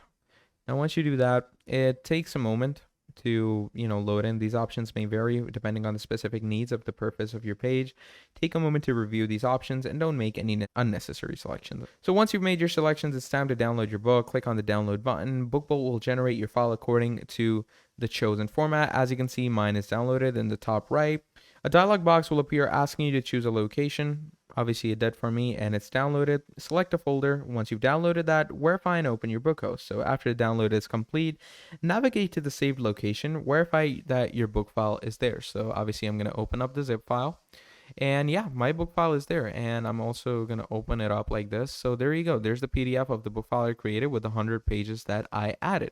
Now, once you do that, it takes a moment to, load in. These options may vary depending on the specific needs of the purpose of your page. Take a moment to review these options and don't make any unnecessary selections. So once you've made your selections, it's time to download your book. Click on the download button. Bookbolt will generate your file according to the chosen format. As you can see, mine is downloaded in the top right. A dialog box will appear asking you to choose a location. Obviously it did for me, and it's downloaded. Select a folder. Once you've downloaded that, verify and open your book host. So after the download is complete, navigate to the saved location, verify that your book file is there. So obviously I'm going to open up the zip file, and yeah, my book file is there, and I'm also going to open it up like this. So there you go. There's the PDF of the book file I created with the 100 pages that I added.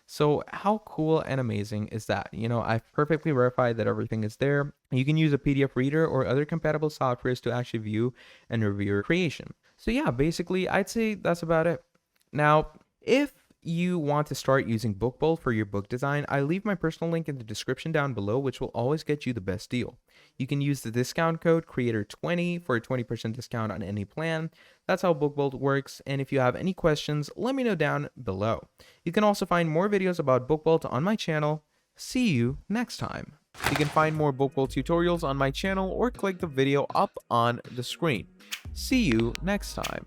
So how cool and amazing is that? I've perfectly verified that everything is there. You can use a PDF reader or other compatible softwares to actually view and review your creation. So yeah, basically, I'd say that's about it. Now, if you want to start using Bookbolt for your book design, I leave my personal link in the description down below, which will always get you the best deal. You can use the discount code creator20 for a 20% discount on any plan. That's how Bookbolt works, and if you have any questions, let me know down below. You can also find more videos about Bookbolt on my channel. See you next time. You can find more Bookbolt tutorials on my channel or click the video up on the screen. See you next time.